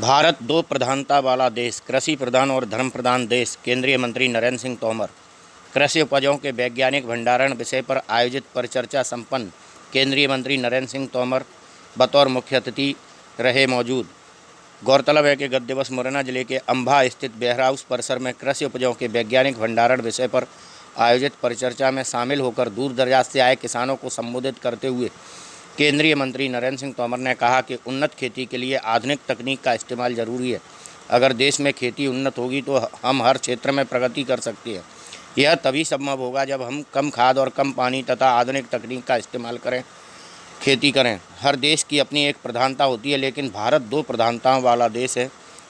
भारत दो प्रधानता वाला देश, कृषि प्रधान और धर्म प्रधान देश। केंद्रीय मंत्री नरेंद्र सिंह तोमर। कृषि उपजों के वैज्ञानिक भंडारण विषय पर आयोजित परिचर्चा संपन्न। केंद्रीय मंत्री नरेंद्र सिंह तोमर बतौर मुख्य अतिथि रहे मौजूद। गौरतलब है कि गत दिवस मुरैना जिले के अंबा स्थित वेयर हाउस परिसर में कृषि उपजों के वैज्ञानिक भंडारण विषय पर आयोजित परिचर्चा में शामिल होकर दूर दराज से आए किसानों को संबोधित करते हुए केंद्रीय मंत्री नरेंद्र सिंह तोमर ने कहा कि उन्नत खेती के लिए आधुनिक तकनीक का इस्तेमाल जरूरी है। अगर देश में खेती उन्नत होगी तो हम हर क्षेत्र में प्रगति कर सकते हैं। यह तभी संभव होगा जब हम कम खाद और कम पानी तथा आधुनिक तकनीक का इस्तेमाल करें, खेती करें। हर देश की अपनी एक प्रधानता होती है, लेकिन भारत दो प्रधानताओं वाला देश है।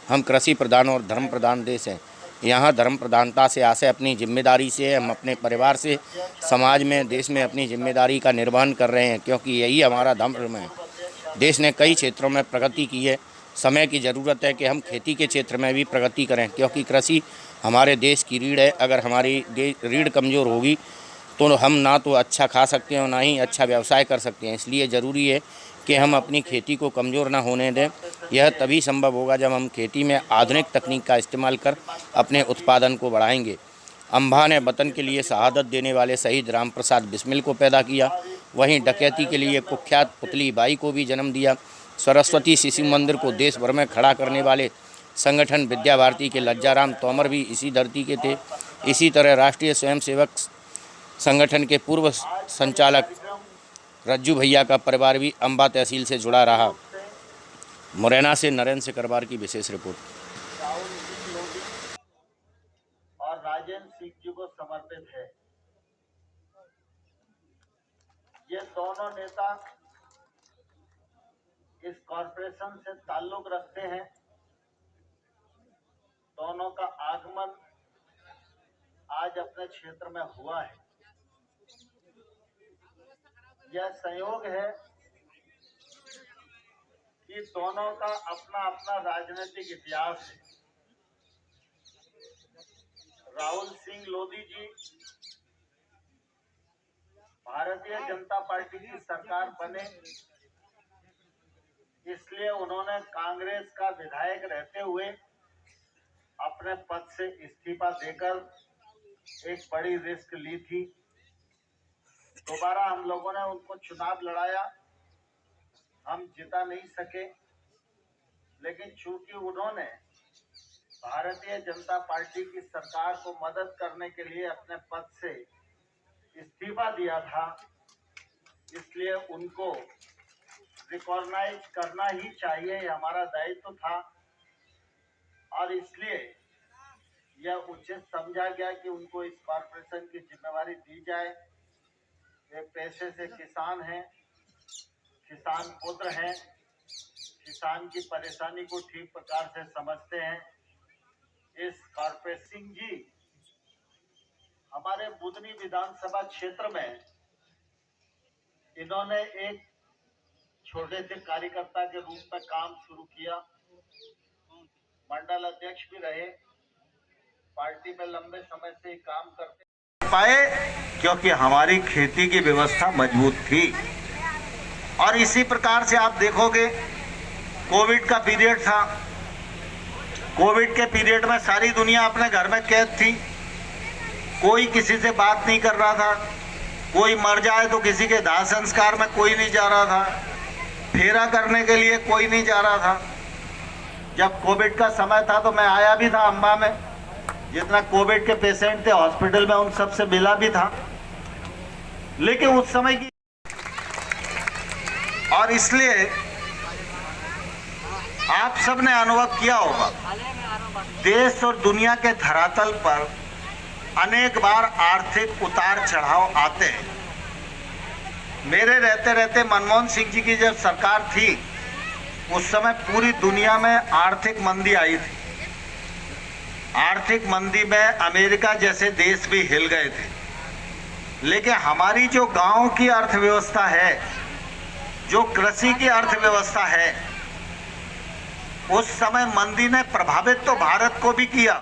हम कृषि प्रधान और धर्म प्रधान देश हैं। यहाँ धर्म प्रधानता से आशय अपनी जिम्मेदारी से हम अपने परिवार से, समाज में, देश में अपनी जिम्मेदारी का निर्वहन कर रहे हैं, क्योंकि यही हमारा धर्म है। देश ने कई क्षेत्रों में प्रगति की है। समय की ज़रूरत है कि हम खेती के क्षेत्र में भी प्रगति करें, क्योंकि कृषि हमारे देश की रीढ़ है। अगर हमारी रीढ़ कमज़ोर होगी तो हम ना तो अच्छा खा सकते हैं और ना ही अच्छा व्यवसाय कर सकते हैं। इसलिए ज़रूरी है कि हम अपनी खेती को कमज़ोर ना होने दें। यह तभी संभव होगा जब हम खेती में आधुनिक तकनीक का इस्तेमाल कर अपने उत्पादन को बढ़ाएंगे। अंबा ने वतन के लिए शहादत देने वाले शहीद राम प्रसाद बिस्मिल को पैदा किया। वहीं डकैती के लिए कुख्यात पुतली बाई को भी जन्म दिया। सरस्वती शिशु मंदिर को देश भर में खड़ा करने वाले संगठन विद्या भारती के लज्जाराम तोमर भी इसी धरती के थे। इसी तरह राष्ट्रीय स्वयंसेवक संगठन के पूर्व संचालक रज्जू भैया का परिवार भी अंबा तहसील से जुड़ा रहा। मुरैना से नरेंद्र सिकरवार की विशेष रिपोर्ट। और राजेंद्र सिंह जी को समर्पित है। ये दोनों नेता इस कॉरपोरेशन से ताल्लुक रखते हैं। दोनों का आगमन आज अपने क्षेत्र में हुआ है। यह संयोग है कि दोनों का अपना अपना राजनीतिक इतिहास है। राहुल सिंह लोधी जी भारतीय जनता पार्टी की सरकार बने, इसलिए उन्होंने कांग्रेस का विधायक रहते हुए अपने पद से इस्तीफा देकर एक बड़ी रिस्क ली थी। दोबारा हम लोगों ने उनको चुनाव लड़ाया, हम जिता नहीं सके, लेकिन चूंकि उन्होंने भारतीय जनता पार्टी की सरकार को मदद करने के लिए अपने पद से इस्तीफा दिया था, इसलिए उनको रिकॉग्नाइज करना ही चाहिए, हमारा दायित्व था। और इसलिए यह उचित समझा गया कि उनको इस कॉर्पोरेशन की जिम्मेवारी दी जाए। वे पैसे से किसान हैं, किसान पुत्र हैं, किसान की परेशानी को ठीक प्रकार से समझते हैं। इस कॉर्पोरेट सिंह जी हमारे बुधनी विधानसभा क्षेत्र में इन्होंने एक छोटे से कार्यकर्ता के रूप में काम शुरू किया। मंडल अध्यक्ष भी रहे, पार्टी में लंबे समय से काम करते पाए, क्योंकि हमारी खेती की व्यवस्था मजबूत थी। और इसी प्रकार से आप देखोगे, कोविड का पीरियड था। कोविड के पीरियड में सारी दुनिया अपने घर में कैद थी। कोई किसी से बात नहीं कर रहा था। कोई मर जाए तो किसी के दाह संस्कार में कोई नहीं जा रहा था। फेरा करने के लिए कोई नहीं जा रहा था। जब कोविड का समय था तो मैं आया भी था अंबा में। जितना कोविड के पेशेंट थे हॉस्पिटल में, उन सब से मिला भी था। लेकिन उस समय की और इसलिए आप सबने अनुभव किया होगा, देश और दुनिया के धरातल पर अनेक बार आर्थिक उतार चढ़ाव आते हैं। मेरे रहते रहते मनमोहन सिंह जी की जब सरकार थी, उस समय पूरी दुनिया में आर्थिक मंदी आई थी। आर्थिक मंदी में अमेरिका जैसे देश भी हिल गए थे। लेकिन हमारी जो गांव की अर्थव्यवस्था है, जो कृषि की अर्थव्यवस्था है, उस समय मंदी ने प्रभावित तो भारत को भी किया,